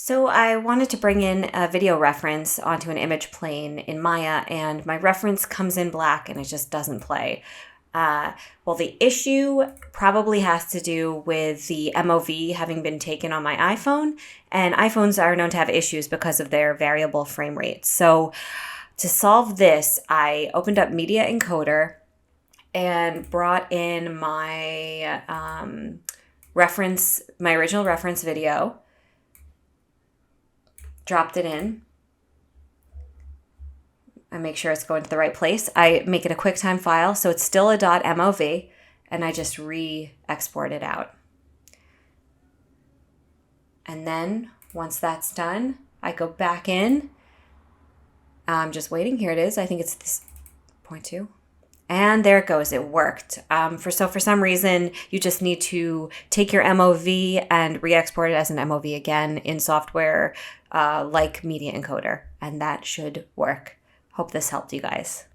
So I wanted to bring in a video reference onto an image plane in Maya, and my reference comes in black and it just doesn't play. Well, the issue probably has to do with the MOV having been taken on my iPhone, and iPhones are known to have issues because of their variable frame rates. So to solve this, I opened up Media Encoder and brought in my my original reference video, dropped it in. I make sure it's going to the right place. I make it a QuickTime file, so it's still a .mov, and I just re-export it out. And then once that's done, I go back in. I'm just waiting. Here it is. I think it's this 0.2. And there it goes. It worked. For some reason, you just need to take your MOV and re-export it as an MOV again in software like Media Encoder, and that should work. Hope this helped you guys.